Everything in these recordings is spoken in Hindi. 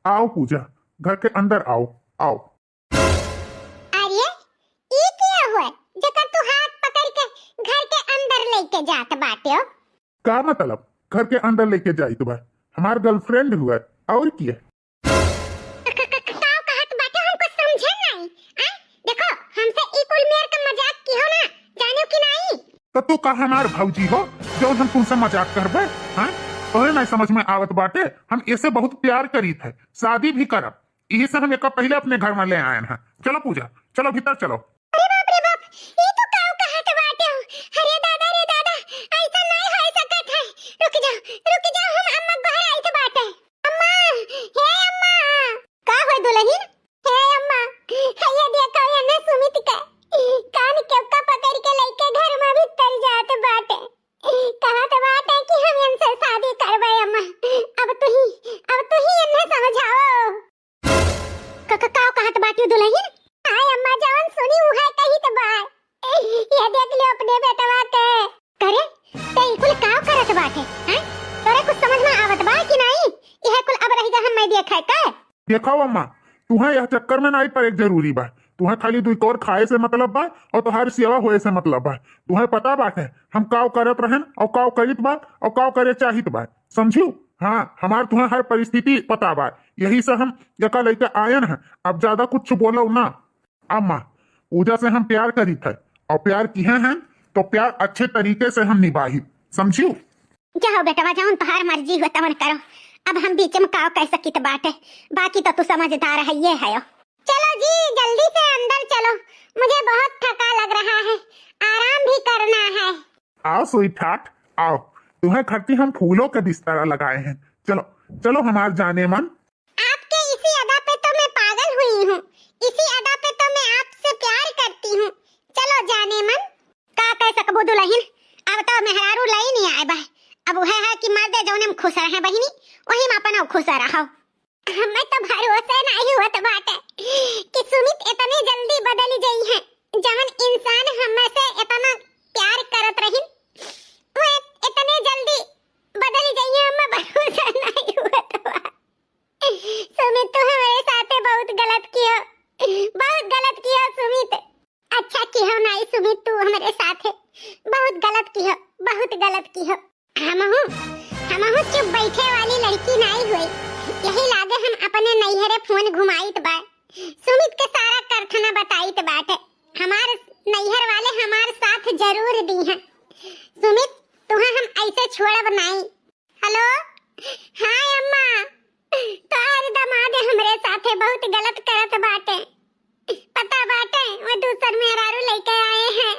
आओ पूजा, घर के अंदर आओ। आओ। अरे ई क्या हुआ जकर तू हाथ पकड़ के घर के अंदर लेके जात बाटे हो? का मतलब घर के अंदर लेके जाई तो भाई हमार गर्लफ्रेंड हुआ और क्या? का कहत बाटे हमको समझे नहीं। देखो हमसे ई कुल मेर का मजाक की हो ना, जानो कि नहीं? तो तू का हमार भौजी हो जो हम तुमसे मजाक करबे? हां तोहे नहीं समझ में आवत बाटे, हम ऐसे बहुत प्यार करी थे, शादी भी करब, यही से हम एक पहले अपने घर में ले आए हैं। चलो पूजा, चलो भीतर चलो। अरे बाप रे बाप, ये तो काऊ कहत बाटे हो। अरे दादा रे दादा, ऐसा नहीं हो सकत है। रुक जाओ हम अम्मा बाहर आई थे बाटे। अम्मा, हे अम्मा, का होय दुल्हन? हे अम्मा, ये देखो ये ना सुमित का कान के का पकड़ के लेके घर में भीतर जात बाटे। कहत बाटे कि हम इनसे शादी करबे। अम्मा अब तू ही इन्हें समझाओ। का कहत बाटी दुल्हन? हाय अम्मा जान सुनी उहे कही त बा। ये देख लियो अपने बेटवा के। करे ते कुल का करत बाटे? हैं तोरे कुछ समझ में आवत बा कि नहीं? यह कुल अब रही हम मैं देखै का। देखो अम्मा, तुम्हें यह चक्कर में नहीं पड़े जरूरी बा। तुम्हें खाली दुई और खाए से मतलब बा और तुम्हारी सेवा होए से मतलब बा। तुम्हें पता बाटे हम काव करत रहन और काव करित बा और काव करे चाहित बा, समझू? हाँ हमार तुम्हें हर परिस्थिति पता बा, यही से हम यका लेके आयन है। अब ज्यादा कुछ बोलो ना। अम्मा पूजा से हम प्यार करी थे और प्यार किए हैं तो प्यार अच्छे तरीके से हम निभाई, समझू? जाओ बेटवा जाओ, तुम्हार मर्जी हो तमन करो। अब हम बीच में काव कह सकी तो बाटे, बाकी तो तू समझदार है ये है। चलो जी जल्दी से अंदर चलो, मुझे बहुत थका लग रहा है, आराम भी करना है। आओ स्वीटहार्ट आओ, तुम्हें खर्ची हम फूलों के बिस्तर लगाए हैं। चलो चलो हमार जाने मन। आपके इसी अदा पे तो मैं पागल हुई हूँ, इसी अदा पे तो मैं आपसे प्यार करती हूँ। चलो जाने मन। का कह सकबो दुल्हन, अब तो मेहरारू लई नहीं आए बा। अब वह है कि मर्दे जौने में खुश रहे बहिनी वही में अपन खुश रहो। हमें तो भरोसा नहीं हुआ बाटे कि सुमित इतने जल्दी बदल गई है। जवन इंसान हमें से इतना प्यार करत रही वो इतने जल्दी बदल गई है, हमें भरोसा नहीं हुआ। सुमित तू हमारे साथ बहुत गलत किया, बहुत गलत किया सुमित। अच्छा किया नहीं सुमित, तू हमारे साथ है बहुत गलत किया, बहुत गलत किया। हम चुप बैठे वाली लड़की नहीं हुई, यही लागे हम अपने नैहरे फोन घुमाइत बा, सुमित के सारा कारखाना बताइत बाटे। हमार नैहर वाले हमार साथ जरूर दी हैं। सुमित तुम्हें हम ऐसे छोड़ब नहीं। हेलो हाय अम्मा, तोहर दामाद हमरे साथे बहुत गलत करत बाटे, पता बाटे वो दूसर मेहरारू लेके आए हैं।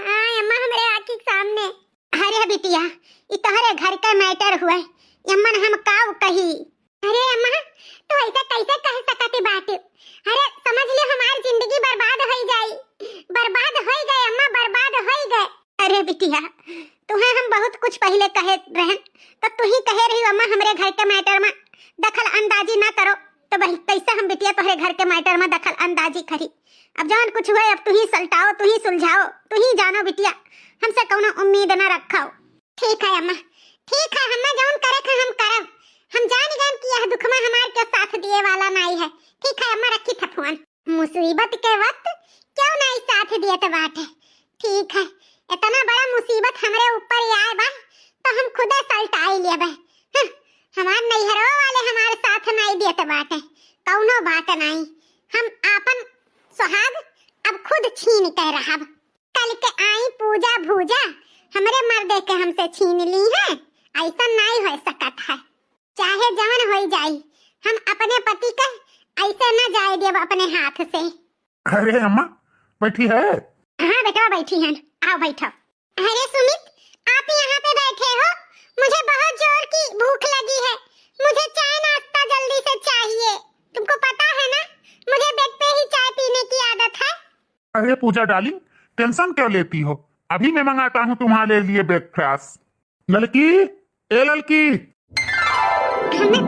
हाय अम्मा हमरे आँखी सामने। अरे बिटिया ये तोहरे घर का मैटर हुआ, यमन हम काव कही। अरे अम्मा तो ऐसा कैसे कह सकती बात? अरे समझ ले हमारी जिंदगी बर्बाद हो जाई, बर्बाद हो गए अम्मा, बर्बाद हो गए। अरे बिटिया तुम्हें हम बहुत कुछ पहले कहे रहन, तो तू ही कहे रही अम्मा हमरे घर के मैटर में दखल अंदाजी ना करो, तो भाई कैसे हम बिटिया तुम्हारे घर के मैटर में दखल अंदाजी करी? अब जान कुछ हुए अब तू ही सलटाओ, तू ही सुलझाओ, तू ही जानो बिटिया, हमसे कौनो उम्मीद न रखाओ। ठीक है अम्मा, ठीक है, हम जौन करे थे हम करब, हम जान गए कि यह दुख में हमारे के साथ दिए वाला नहीं है। ठीक है अम्मा रखी था फोन। मुसीबत के वक्त क्यों नहीं साथ दिए तो बात है। ठीक है इतना बड़ा मुसीबत हमारे ऊपर आए बा तो हम खुद सल्टा ही लिए बा। हमारे नैहरों वाले हमारे साथ नहीं दिए तो बात है, कौनो बात नहीं। हम आपन सुहाग अब खुद छीन कर रहब। कल के आई पूजा भूजा हमारे मर्दे के हमसे छीन ली है, ऐसा नहीं हो सकत है। चाहे जवन हो जाए हम अपने पति का ऐसे न जाए देव अपने हाथ से। अरे अम्मा बैठी है? हाँ बेटा बैठी हैं, आओ बैठो। अरे सुमित आप यहाँ पे बैठे हो, मुझे बहुत जोर की भूख लगी है, मुझे चाय नाश्ता जल्दी से चाहिए। तुमको पता है ना मुझे बेड पे ही चाय पीने की आदत है। अरे पूजा डार्लिंग टेंशन क्यों लेती हो, अभी मैं मंगाता हूँ तुम्हारे लिए ब्रेकफास्ट। लड़की ए लड़की, हमें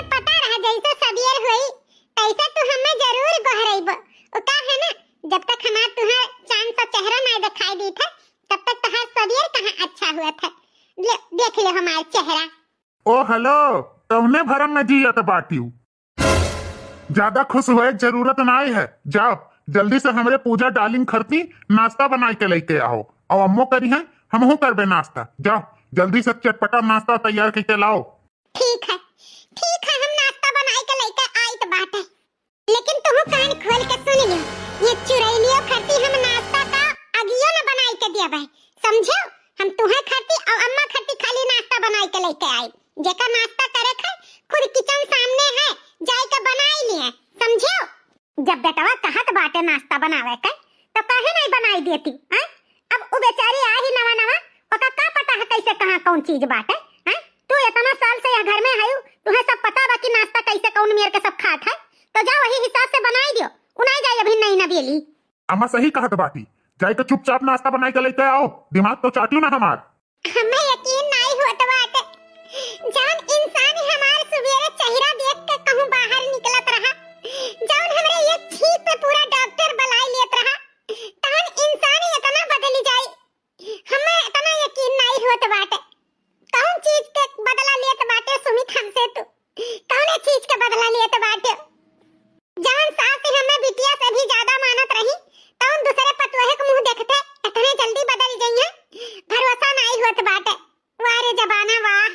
पता रहा जैसे सवेर हुई तैसे तू हमें जरूर गहराइब। ओ का है ना जब तक हमार तुहार चांद सा चेहरा नहीं दिखाई दी था तब तक तुहार सवेर कहाँ अच्छा हुआ था। देख ले हमार चेहरा। ओ हेलो तवने भरम में जियत बाटी। ज्यादा खुश होए के जरूरत नहीं है, जाओ जल्दी से हमरे पूजा डालिंग खरती नाश्ता बना के लेके आओ। और अम्मो करी है, हमहू करबे नाश्ता। जाओ जल्दी से चटपटा नाश्ता तैयार करके लाओ। ठीक है हम नाश्ता बनाई के लेके आई तो बात है, लेकिन तुम कान खोल के सुन लियो, ये चुरैलियो खरती हम नाश्ता का अगियो न बनाई के दिया भाई, समझो। हम तुम्हें खरती और अम्मा खरती खाली नाश्ता बनाई के लेके आई। जेका नाश्ता करे खे खुद किचन सामने है, जाई के बनाई लिए, समझो। जब बेटवा कहत बाटे नाश्ता बनावे के तो काहे नहीं बनाई देती हैं? अब वो बेचारी आ ही नवा नवा, ओका का पता है कैसे कहां कौन चीज बाटे हैं? तू इतना साल से यह घर में है, तुम्हें सब पता बा कि नाश्ता कैसे कौन मेर के सब खात है, तो जाओ वही हिसाब से बनाई दियो। उनाई जाए अभी नहीं ना बेली। अम्मा सही कहत बाटी, जाई के चुपचाप नाश्ता बनाई के लेके आओ, दिमाग तो चाटियो ना हमार। हमें यकीन नहीं होता बाटे, जौन इंसान हमार सुबेरे चेहरा देख के कहूं बाहर निकलत रहा, जौन हमरे एक छींक पे पूरा डॉक्टर बुलाई लेत रहा, तौन इंसान इतना बदली जाई। हमें इतना यकीन नहीं होता बाटे, कौन चीज के बदला लेत बाटे सुमित हमसे, तू कौन चीज के बदला लेत बाटे? जौन सास हमें बिटिया से भी ज्यादा मानत रही, तौन दूसरे पतोहे के मुंह देखते इतने जल्दी बदल गई है, भरोसा नहीं होत बाटे। वाह रे जबाना वाह।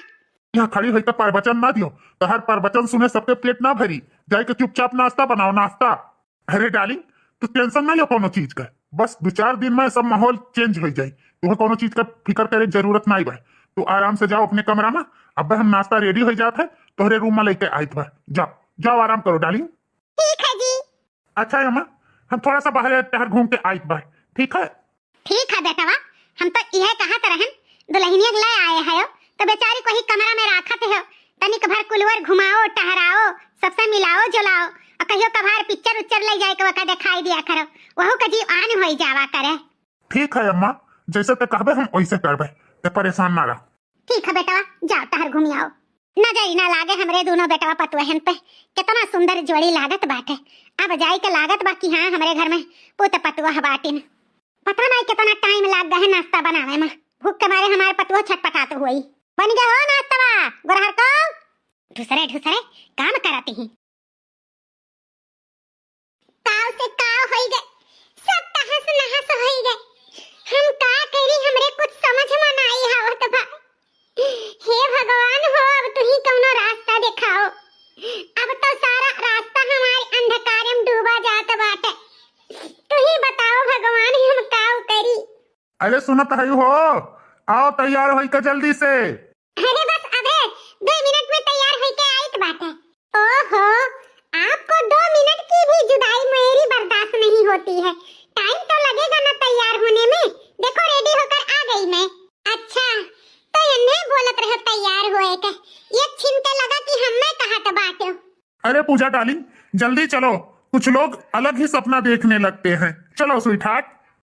यहाँ खड़ी हुई तो प्रवचन ना दियो, तो हर प्रवचन सुने सबके प्लेट ना भरी। जाए के चुपचाप नाश्ता बनाओ नाश्ता। अरे डार्लिंग तू टेंशन ना लो कोनो चीज का, बस 2-4 दिन में सब माहौल चेंज हो जाए। तुम्हें कोनो चीज का फिक्र करे जरूरत नहीं बा। तू आराम से जाओ अपने कमरा में, अब हम नाश्ता रेडी हो जाता है तोहरे रूम में लेके आयत बा। जाओ जाओ आराम करो डार्लिंग। ठीक है जी। अच्छा है अम्मा, हम थोड़ा सा बाहर टहर घूम के आयत बा, ठीक है? ठीक है बेटवा, हम तो यह कहत रहन दुल्हनिया ले आए हैं तो बेचारी को ही कमरा में राखत है, तनिक भर कुलवर घुमाओ टहराओ, सबसे मिलाओ जुलाओ, और कहियो कभार पिक्चर उच्चर ले जाए के वका दिखाई दिया करो, वहु का जीव आन होई जावा करे। ठीक है अम्मा, जैसे ते कहबे हम वैसे करबे, ते परेशान ना रह। ठीक है बेटवा, जाओ टहर घूमी आओ। नजर ना लागे हमरे दोनों बेटवा पतुहन पे, कितना सुंदर जोड़ी लागत बाटे। अब जाई के लागत बाकी हाँ हमरे घर में पुत पतुआ बाटिन। पता नहीं कितना टाइम लाग गए नाश्ता बनावे में, भूख के मारे हमारे पतुआ छटपटाते हुई। बन गया हो नाश्ता गुरहर को? ढुसरे ढुसरे काम कराती हैं। काव से काव होई गए, सब तहस नहस होई गए। हम का करी हमरे कुछ समझ में नहीं आवत बा। हे भगवान हो, अब तू ही कौनो रास्ता दिखाओ। अब तो सारा रास्ता हमारे अंधकार में डूबा जात बाटे। तू ही बताओ भगवान, हम काव करी। अरे सुनत है हो, आओ तैयार होई के जल्दी से। अरे बस अबे 2 मिनट में तैयार होके आइत बाटे। ओहो, आपको 2 मिनट की भी जुदाई मेरी बर्दाश्त नहीं होती है। टाइम तो लगेगा ना तैयार होने में। देखो रेडी होकर आ गई मैं। अच्छा तो इन्हें बोलत रहो तैयार होए के, ये छिनके लगा कि हमने कहा तो बाटे। अरे पूजा डार्लिंग जल्दी चलो, कुछ लोग अलग ही सपना देखने लगते हैं। चलो स्वीटहार्ट।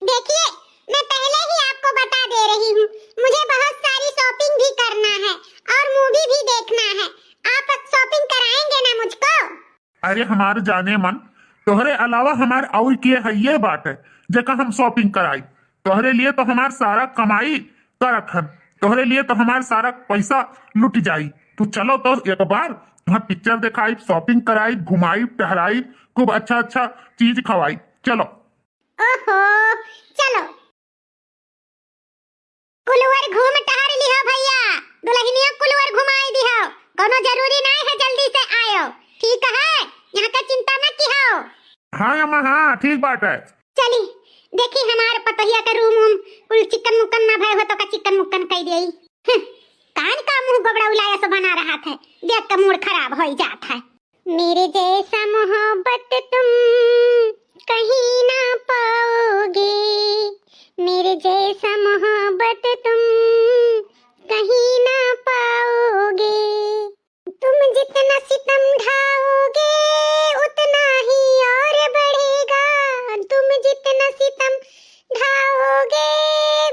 देखिए मैं पहले ही आपको बता दे रही हूँ, मुझे बहुत सारी शॉपिंग भी करना है और मूवी भी देखना है। आप शॉपिंग कराएंगे ना मुझको? अरे हमारे जाने मन, तोहरे अलावा हमारे और किए है ये बात है जेका हम शॉपिंग कराई। तोहरे लिए तो हमार सारा कमाई करत है, तोहरे लिए तो हमार सारा पैसा लुट जाई। तू चलो तो एक बार वहाँ पिक्चर दिखाई, शॉपिंग कराई, घुमाई टहराई, खूब अच्छा अच्छा चीज खवाई। चलो। ओहो चलो, कुलवर घूम टहर लिहो भैया, दुल्हनिया कुलवर घुमाई दिहो। कोनो जरूरी नहीं है जल्दी से आयो, ठीक है? यहाँ का चिंता न किहो। हाँ अम्मा हाँ ठीक बात है। चली देखी हमारे पतोहिया का रूम कुल चिकन मुकन ना भय हो तो का चिकन मुकन कह देई। कान का मुंह गोबड़ा उलाया सो बना रहा था, देख के मूड खराब हो जाता है। मेरे जैसा मोहब्बत तुम कहीं ना पाओगे, मेरे जैसा मोहब्बत तुम कहीं ना पाओगे। तुम जितना सितम ढाओगे उतना ही और बढ़ेगा, तुम जितना सितम ढाओगे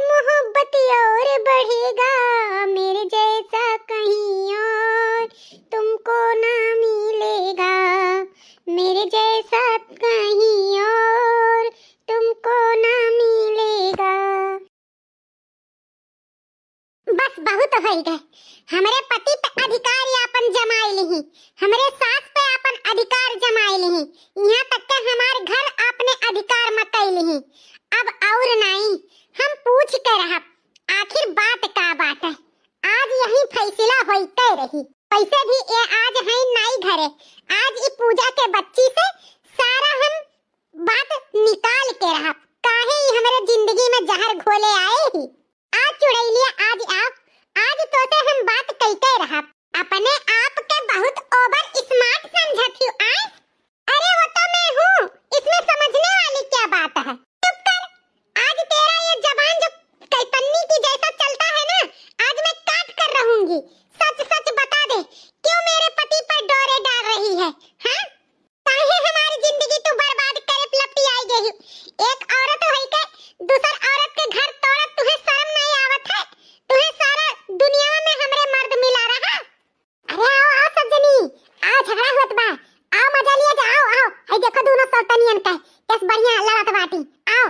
मोहब्बत और बढ़ेगा। मेरे जैसा कहीं और तुमको ना मिलेगा, मेरे जैसा कहीं और तुमको ना मिलेगा। बस बहुत हो गए, हमारे पति पे अधिकार यापन जमा हमरे सास पे अपन अधिकार जमाए ली, यहाँ तक के हमारे घर अपने अधिकार मत ली। अब और नहीं हम पूछ के रहा आखिर बात का बात है। आज यही फैसला होते रही। पैसे भी ये आज है नहीं घरे, आज इस पूजा के बच्ची से सारा हम बात निकाल के रहा। काहे ही हमारे जिंदगी में जहर घोले आए ही। आज चुड़ैलिया आज आप, आज तो से हम बात कहते रहा। अपने आप के बहुत ओवर स्मार्ट समझती हूँ। आए अरे वो तो मैं हूँ, इसमें समझने वाली क्या बात है। चुप कर, आज तेरा ये जबान जो कैपन्नी की जैसा चलता है ना, आज मैं काट कर रहूंगी। सच सच बता दे, क्यों मेरे पति पर डोरे डाल रही है? हाँ, काहे हमारी जिंदगी तू बर्बाद करे लपटी आई गई। एक औरत होई के दूसर औरत के घर तोड़त, तुहे शर्म नहीं आवत है? तुहे सारा दुनिया में हमरे मर्द मिला रहा। अरे आओ आओ सज्जनी, आज झगड़ा होत बा, आओ मजा लिया जाओ। आओ हई देखो दोनों सौतनियन का कैस बढ़िया लड़त बाटी। आओ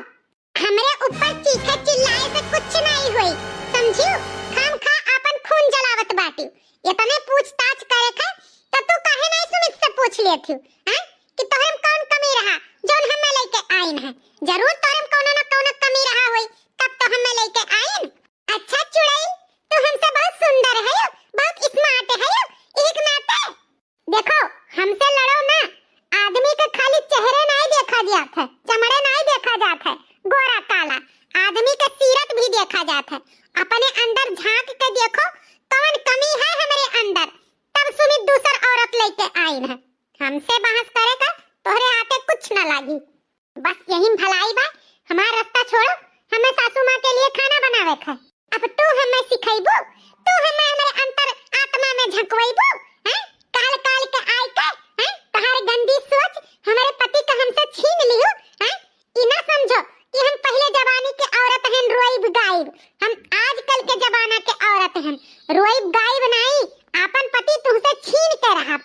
हमरे ऊपर चीखे चिल्लाए से कुछ नहीं हुई, समझियो? खाम खा अपन खून जलावत बाटी। इतने पूछताछ करे का तो तू काहे नहीं सुमित से पूछ लेथी? हैं कि तोहम कौन कमी रहा जोन हमें लेके आइन है? जरूर तोहम कोनो न कोनो कमी रहा होई, तब तो हमें लेके आइन। अच्छा चुड़ैल, तू हमसे बहुत सुंदर है, बहुत स्मार्ट है। एक नाते देखो हमसे लड़ो ना, आदमी के खाली चेहरे नहीं देखा जाता है, चमड़े नहीं देखा जाता है, गोरा काला आदमी का सीरत भी देखा जाता है। अपने अंदर झांक के देखो कौन कमी है हमारे अंदर, तब सुमित दूसर औरत लेके आई है। हमसे बहस करेगा तोहरे आते कुछ न लागी। बस यही भलाई बा, हमारा रास्ता छोड़ो, हमें सासू माँ के लिए खाना बनावे है। अब तू हमें सिखाइबू, तू हमें हमारे अंतर आत्मा में झंकवाइबू। हैं काल काल के आए के हैं तहार गंदी सोच हमारे पति का हमसे छीन लियो। हैं इना समझो कि हम पहले जमाने के औरत हैं, रोइब गायब। हम आजकल के जमाना के औरत हैं, रोइब गायब नहीं, अपन पति तुमसे छीन के रहा।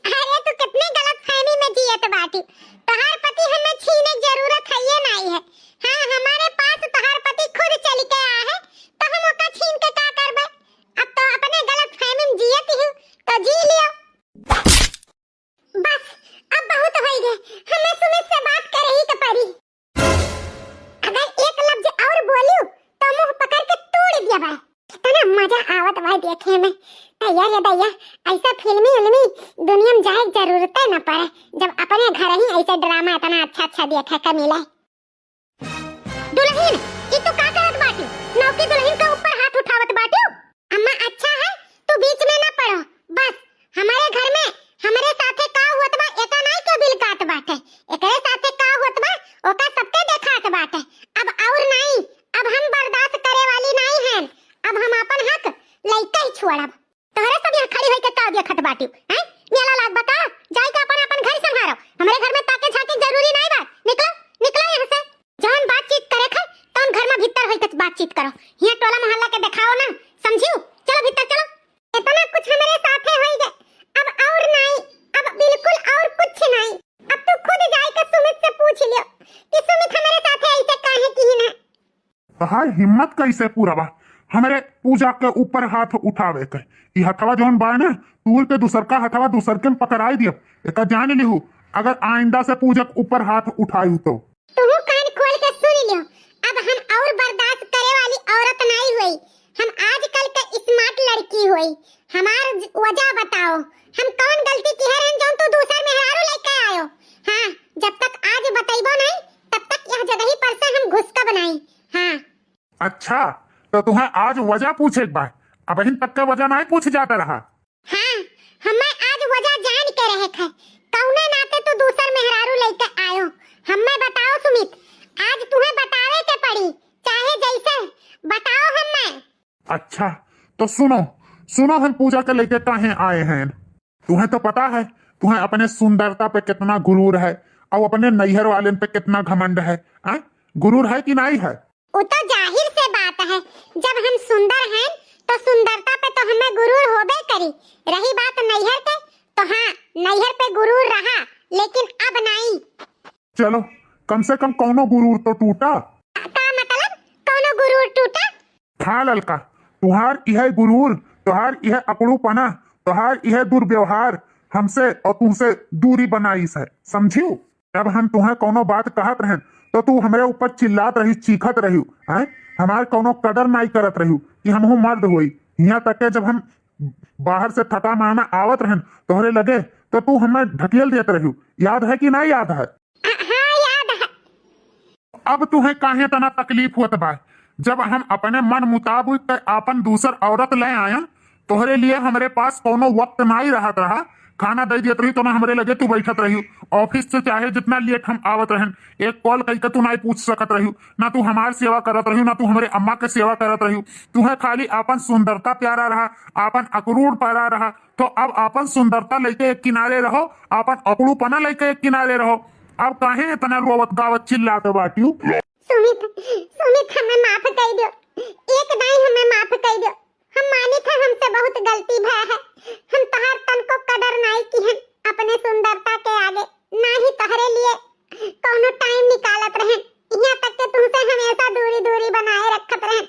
अरे तू कितनी गलत फहमी में जियत बाटी। तहार पति हमें छीने की जरूरत है ये नहीं है। हाँ हमारे पास तहार पति खुद चल के आया है, तो हम ओका छीन के का करबे? अब तो अपने गलत फहमी में जियत ही तो जी लियो। बस अब बहुत हो गए, हमें सुमित से बात कर रही तो परी। अगर एक लफ्ज और बोलियो तो मुंह पकड़ के तोड़ दिया भाई। कितना मजा आवत भाई देखे में। दैया रे दैया, ऐसा फिल्मी उल्मी दुनिया में जाए जरूरत न पड़े, जब अपने घर ही ऐसा ड्रामा इतना अच्छा अच्छा देखा का मिला। दुल्हन ये तो का करत बाटी? नौकी दुल्हन के ऊपर हाथ उठावत बाटी। अम्मा अच्छा है तू बीच में ना पड़ो। बस हमारे घर में हमारे साथे का होत बा एका नहीं के बिल काट बाटे, एकरे साथे का होत बा ओका सबके देखात बाटे। अब और नहीं, अब हम बर्दाश्त करे वाली नहीं हैं। अब हम अपन हक लइका ही छोड़ब। तोहरे सब यहाँ खड़ी होके का देखत बाटी? हैं मेला लाग बता, जाई के अपन अपन घर संभारो। हमारे घर में ताके झाके जरूरी नहीं बा। निकलो निकलो यहाँ से। जौन बातचीत करे खा तौन घर में भीतर होई के बातचीत करो। यहाँ टोला मोहल्ला के दिखाओ ना, समझियो? चलो भीतर चलो। इतना कुछ हमारे साथे होई गए, अब और नहीं, अब बिल्कुल और कुछ नहीं। अब तू खुद जाई के सुमित से पूछ लियो कि सुमित हमारे साथे ऐसे काहे की ना। तहार हिम्मत कैसे पूरा बा हमारे पूजा के ऊपर हाथ उठावे के? ई हथवा जोन बा ना, तूर के दूसर का हथवा दूसर के पकड़ाई दियो। एका जान लिहू, अगर आइंदा से पूजा के ऊपर हाथ उठाई तो तू कान खोल के सुन लियो। अब हम और बर्दाश्त करे वाली औरत नहीं हुई, हम आजकल के स्मार्ट लड़की हुई। हमार वजह बताओ, हम कौन गलती की है जोन तू दूसर मेहरारू लेके आयो? हाँ जब तक आज बताइबो नहीं तब तक यह जगह ही पर से हम घुस का बनाई। हाँ अच्छा, तो तुम्हें आज वजह पूछे बा, अब इन तक का वजह नहीं पूछ जाता रहा। हाँ हमें आज वजह जान के रहे थे, कौने नाते तू दूसर मेहरारू लेके आयो? हमें बताओ सुमित, आज तुम्हें बतावे के पड़ी, चाहे जैसे बताओ हमें। अच्छा तो सुनो सुनो, हम पूजा के लेके कहीं आए हैं। तुम्हें तो पता है, तुम्हें अपने सुंदरता पे कितना गुरूर है और अपने नैहर वाले पे कितना घमंड है। गुरूर है कि नहीं है? वो तो जाहिर से बात है, जब हम सुंदर हैं तो सुंदरता पे तो हमें गुरूर होबे करी। रही बात नैहर पे, तो हाँ नैहर पे गुरूर रहा, लेकिन अब नहीं। चलो कम से कम कौनो गुरूर तो टूटा। का मतलब कौनो गुरूर टूटा? हाँ ललका, तुहार यह गुरूर, तुहार यह अकड़ूपना, तोहार यह दुर्व्यवहार हमसे और तुमसे दूरी बनाईस है, समझियो। जब हम तुम्हें कोनो बात कहत रहे तो तू हमारे ऊपर चिल्लात रही, चीखत रही हैं, हमार कोनो कदर नहीं करत रही कि हमहू मर्द हुई। यहाँ तक के जब हम बाहर से थका मारना आवत रहन तोहरे लगे तो तू हमें ढकेल देत रही, याद है कि नहीं याद है? हाँ याद है। अब तुम्हें काहे तना तकलीफ होत बा? जब हम अपने मन मुताबिक अपन दूसर औरत ले आया तोहरे लिए हमारे पास कोनो वक्त नहीं रहत रहा, खाना दे देत रही तो ना हमारे लगे तू बैठत रही। ऑफिस से चाहे जितना लेट हम आवत रहन एक कॉल करके तू नहीं पूछ सकत रही, ना तू हमार सेवा करत रही, ना तू हमारे अम्मा के सेवा करत रही। तुम्हें खाली अपन सुंदरता प्यारा रहा, अपन अकरूर प्यारा रहा। तो अब अपन सुंदरता लेके एक किनारे रहो, अपन अकड़ूपना लेके एक किनारे रहो। अब काहे इतना रोवत गावत चिल्लाते बाटियो? सुमित सुमित हमें माफ कर दो, एक दाई हमें माफ कर दो। हम मानी थे हमसे बहुत गलती भय है, हम तोहर तन को कदर नहीं की है अपने सुंदरता के आगे, ना ही तोहरे लिए कोनो टाइम निकालत रहे, यहाँ तक के तुमसे हमेशा दूरी दूरी बनाए रखत रहे।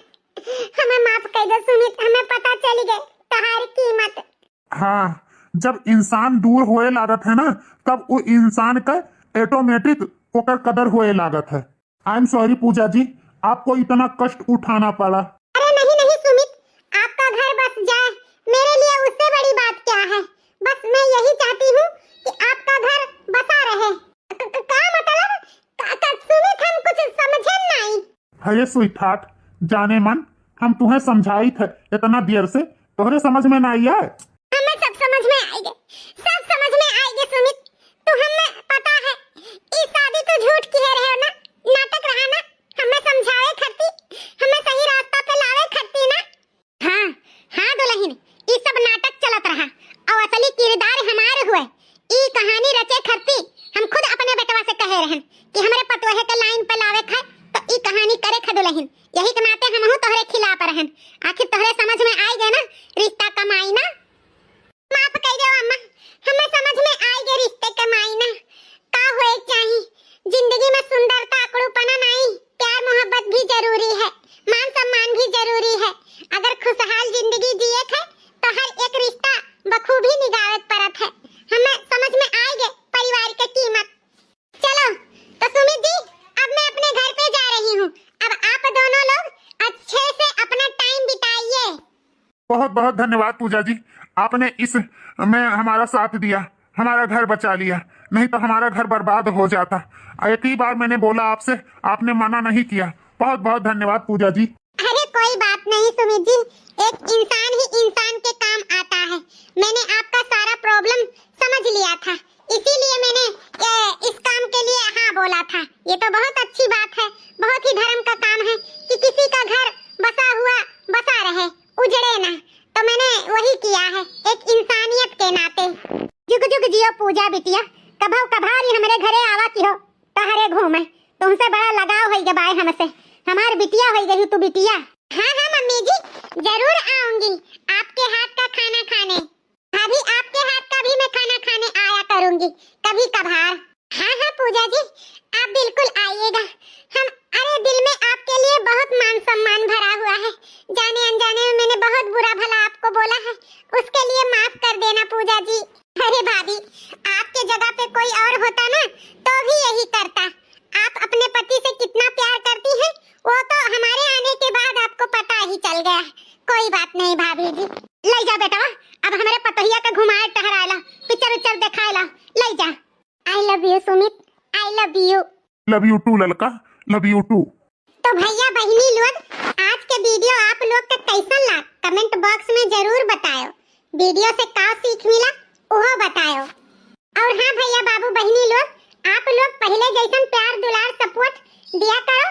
हमें माफ कर दो सुमित, हमें पता चली गई तोहारी कीमत। हाँ, जब इंसान दूर होए लागत है ना तब वो इंसान का ऑटोमेटिक ओकर कदर होए लागत है। आई एम सॉरी पूजा जी, आपको इतना कष्ट उठाना पड़ा। अरे नहीं नहीं सुमित, आपका घर बस जाए मेरे लिए उससे बड़ी बात क्या है। बस मैं यही चाहती हूँ कि आपका घर बसा रहे। क्या मतलब? सुमित हम कुछ समझे नहीं। अरे स्वीटहार्ट, जाने मन, हम तुम्हें समझाई थे इतना देर से, तोहरे समझ में ना आया? हमें सब समझ में आएगा, सब समझ में आएगा सुमित। तो हमें पता है इस शादी तो झूठ किए रहे हो ना, नाटक रहा ना, हमें समझाए खती, हमें सही रास्ता पे लावे खती ना। हाँ हाँ दुल्हन, ये सब नाटक चलत रहा और असली किरदार हमारे हुए। ई कहानी रचे खती हम खुद अपने बेटवा से कहे रहन कि हमारे पतोहे के लाइन पे लावे खाए, तो ई कहानी करे ख दुल्हन, यही के नाते हमहू तोहरे खिलाफ रहन। आखिर तोहरे समझ में आई गए ना रिश्ता कमाई ना। माफ कर दो अम्मा, हमें समझ में आई गए रिश्ते कमाई ना का होए चाहिए। जिंदगी में सुंदरता अकड़ूपना नहीं, प्यार मोहब्बत भी जरूरी है, मान सम्मान भी जरूरी है। अगर खुशहाल जिंदगी जिए थे तो हर एक रिश्ता बखूबी निभावत परत है। हमें समझ में आई गए परिवार की कीमत। चलो तो सुमित जी, अब मैं अपने घर पे जा रही हूँ, अब आप दोनों लोग अच्छे से अपना टाइम बिताइए। बहुत बहुत धन्यवाद पूजा जी, आपने इस में हमारा साथ दिया, हमारा घर बचा लिया, नहीं तो हमारा घर बर्बाद हो जाता। एक ही बार मैंने बोला आपसे, आपने मना नहीं किया। बहुत बहुत धन्यवाद पूजा जी। अरे कोई बात नहीं सुमित जी, एक इंसान ही इंसान के काम आता है। मैंने आपका सारा प्रॉब्लम समझ लिया था, इसीलिए मैंने इस काम के लिए हाँ बोला था। ये तो बहुत अच्छी बात है, बहुत ही धर्म का काम है कि किसी का घर बसा हुआ बसा रहे, उजड़े ना। तो मैंने वही किया है एक इंसानियत के नाते। जुग जुग जियो पूजा बिटिया, कभाव कभारी हमारे घरे आवा की हो, तहरे घूमे, तुमसे बड़ा लगाव है जबाए हमसे, हमार बिटिया हो गई तू बिटिया। हाँ हाँ मम्मी जी, जरूर आऊंगी आपके हाथ का खाना खाने। भाभी आपके हाथ का भी मैं खाना खाने आया करूंगी कभी कभार। हाँ हाँ पूजा जी, आप बिल्कुल आइएगा। हम अरे दिल में आपके लिए बहुत मान सम्मान भरा हुआ है, जाने अनजाने में मैंने बहुत बुरा भला आपको बोला है, उसके लिए माफ कर देना पूजा जी। अरे भाभी, आपके जगह पे कोई और होता ना तो भी यही करता। आप अपने पति से कितना प्यार करती हैं वो तो हमारे आने के बाद आपको पता ही चल गया। कोई बात नहीं भाभी जी, ले जा बेटा, अब हमारे पतोहिया का घुमाए टहराला, पिक्चर उच्चर दिखाएला, ले जा। I love you Sumit, I love you. Love you too ललका, लव यू टू। तो भैया बहनी लोग, आज के वीडियो आप लोग का कैसा लगा कमेंट बॉक्स में जरूर बताओ। वीडियो से का सीख मिला वो बताओ। और हाँ भैया बाबू बहनी लोग, आप लोग पहले जैसन प्यार दुलार सपोर्ट दिया करो,